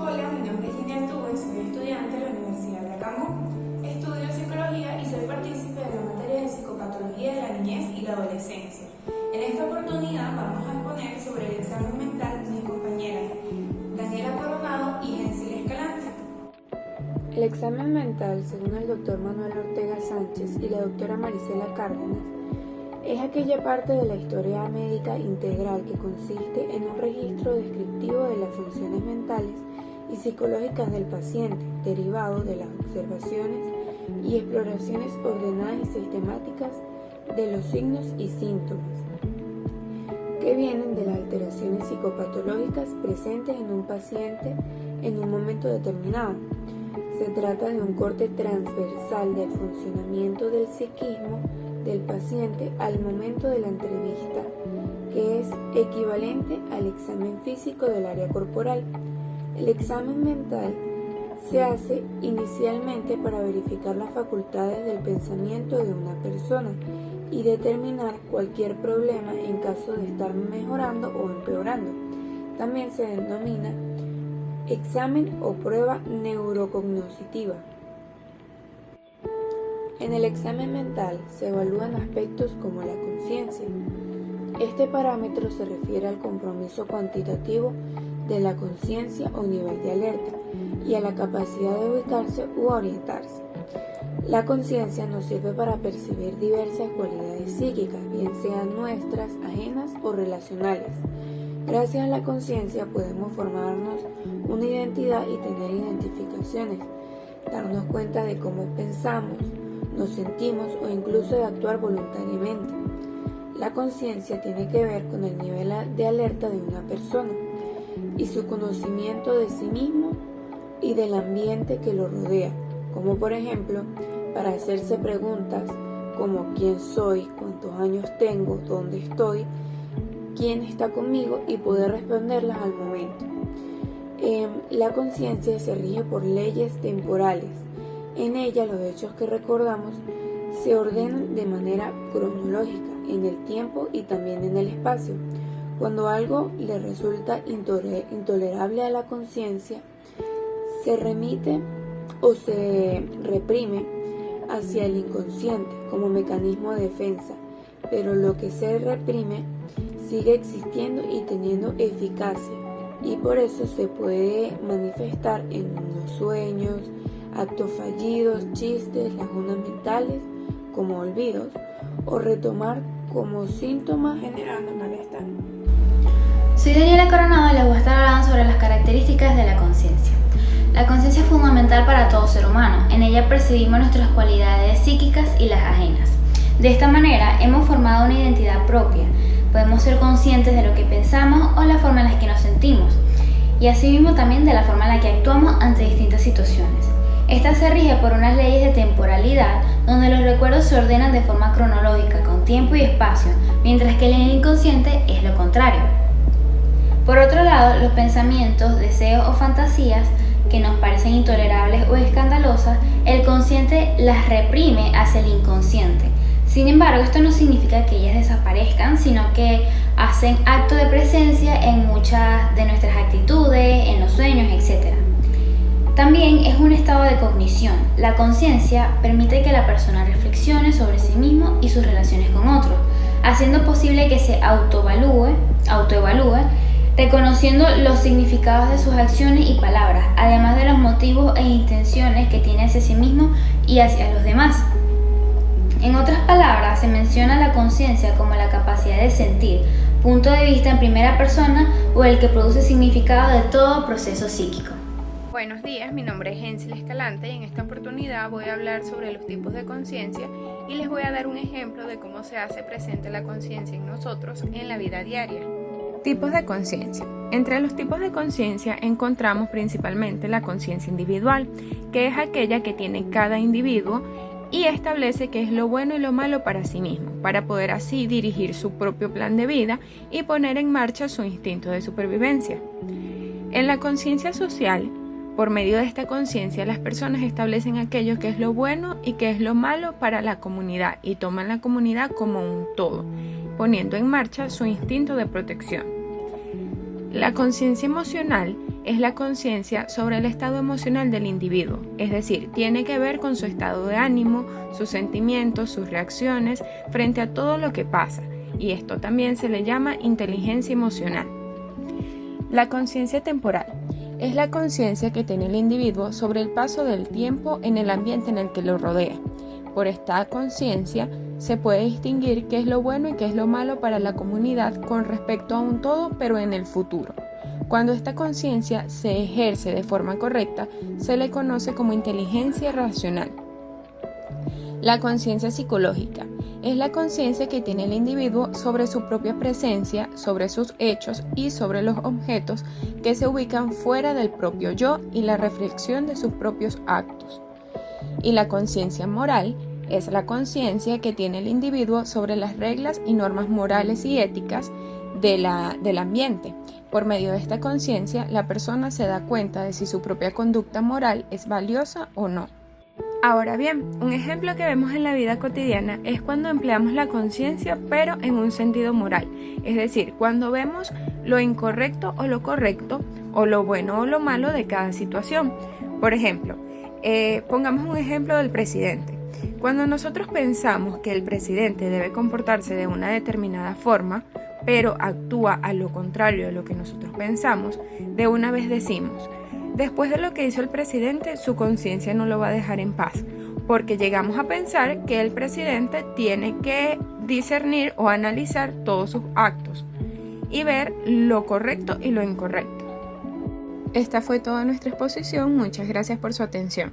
Hola, mi nombre es Genial Tuve, soy estudiante de la Universidad de Acambú. Estudio psicología y soy partícipe de la materia de psicopatología de la niñez y la adolescencia. En esta oportunidad vamos a exponer sobre el examen mental de mis compañeras Daniela Coronado y Hensil Escalante. El examen mental, según el doctor Manuel Ortega Sánchez y la doctora Marisela Cárdenas, es aquella parte de la historia médica integral que consiste en un registro descriptivo de las funciones mentales y psicológicas del paciente, derivado de las observaciones y exploraciones ordenadas y sistemáticas de los signos y síntomas que vienen de las alteraciones psicopatológicas presentes en un paciente en un momento determinado. Se trata de un corte transversal del funcionamiento del psiquismo del paciente al momento de la entrevista, que es equivalente al examen físico del área corporal. El examen mental se hace inicialmente para verificar las facultades del pensamiento de una persona y determinar cualquier problema en caso de estar mejorando o empeorando. También se denomina examen o prueba neurocognoscitiva. En el examen mental se evalúan aspectos como la conciencia. Este parámetro se refiere al compromiso cuantitativo de la conciencia o nivel de alerta y a la capacidad de ubicarse u orientarse. La conciencia nos sirve para percibir diversas cualidades psíquicas, bien sean nuestras, ajenas o relacionales. Gracias a la conciencia podemos formarnos una identidad y tener identificaciones, darnos cuenta de cómo pensamos, nos sentimos o incluso de actuar voluntariamente. La conciencia tiene que ver con el nivel de alerta de una persona y su conocimiento de sí mismo y del ambiente que lo rodea, como por ejemplo para hacerse preguntas como quién soy, cuántos años tengo, dónde estoy, quién está conmigo y poder responderlas al momento. La conciencia se rige por leyes temporales. En ella los hechos que recordamos se ordenan de manera cronológica en el tiempo y también en el espacio. Cuando algo le resulta intolerable a la conciencia, se remite o se reprime hacia el inconsciente como mecanismo de defensa, pero lo que se reprime sigue existiendo y teniendo eficacia, y por eso se puede manifestar en los sueños, actos fallidos, chistes, lagunas mentales como olvidos, o retomar como síntomas generando malestar. Soy Daniela Coronado y les voy a estar hablando sobre las características de la conciencia. La conciencia es fundamental para todo ser humano. En ella percibimos nuestras cualidades psíquicas y las ajenas. De esta manera hemos formado una identidad propia. Podemos ser conscientes de lo que pensamos o la forma en la que nos sentimos, y asimismo también de la forma en la que actuamos ante distintas situaciones. Esta se rige por unas leyes de temporalidad, donde los recuerdos se ordenan de forma cronológica, con tiempo y espacio, mientras que el inconsciente es lo contrario. Por otro lado, los pensamientos, deseos o fantasías que nos parecen intolerables o escandalosas, el consciente las reprime hacia el inconsciente. Sin embargo, esto no significa que ellas desaparezcan, sino que hacen acto de presencia en muchas de nuestras actitudes, en los sueños, etc. También es un estado de cognición. La conciencia permite que la persona reflexione sobre sí mismo y sus relaciones con otros, haciendo posible que se autoevalúe, reconociendo los significados de sus acciones y palabras, además de los motivos e intenciones que tiene hacia sí mismo y hacia los demás. En otras palabras, se menciona la conciencia como la capacidad de sentir, punto de vista en primera persona o el que produce significado de todo proceso psíquico. Buenos días, mi nombre es Hensil Escalante y en esta oportunidad voy a hablar sobre los tipos de conciencia y les voy a dar un ejemplo de cómo se hace presente la conciencia en nosotros en la vida diaria. Tipos de conciencia. Entre los tipos de conciencia encontramos principalmente la conciencia individual, que es aquella que tiene cada individuo y establece qué es lo bueno y lo malo para sí mismo, para poder así dirigir su propio plan de vida y poner en marcha su instinto de supervivencia. En la conciencia social, por medio de esta conciencia, las personas establecen aquello que es lo bueno y que es lo malo para la comunidad y toman la comunidad como un todo, poniendo en marcha su instinto de protección. La conciencia emocional es la conciencia sobre el estado emocional del individuo, es decir, tiene que ver con su estado de ánimo, sus sentimientos, sus reacciones frente a todo lo que pasa, y esto también se le llama inteligencia emocional. La conciencia temporal es la conciencia que tiene el individuo sobre el paso del tiempo en el ambiente en el que lo rodea. Por esta conciencia se puede distinguir qué es lo bueno y qué es lo malo para la comunidad con respecto a un todo, pero en el futuro. Cuando esta conciencia se ejerce de forma correcta, se le conoce como inteligencia racional. La conciencia psicológica es la conciencia que tiene el individuo sobre su propia presencia, sobre sus hechos y sobre los objetos que se ubican fuera del propio yo y la reflexión de sus propios actos. Y la conciencia moral es la conciencia que tiene el individuo sobre las reglas y normas morales y éticas del ambiente. Por medio de esta conciencia, la persona se da cuenta de si su propia conducta moral es valiosa o no. Ahora bien, un ejemplo que vemos en la vida cotidiana es cuando empleamos la conciencia pero en un sentido moral, es decir, cuando vemos lo incorrecto o lo correcto, o lo bueno o lo malo de cada situación. Por ejemplo, pongamos un ejemplo del presidente. Cuando nosotros pensamos que el presidente debe comportarse de una determinada forma, pero actúa a lo contrario de lo que nosotros pensamos, de una vez decimos: después de lo que hizo el presidente, su conciencia no lo va a dejar en paz, porque llegamos a pensar que el presidente tiene que discernir o analizar todos sus actos y ver lo correcto y lo incorrecto. Esta fue toda nuestra exposición. Muchas gracias por su atención.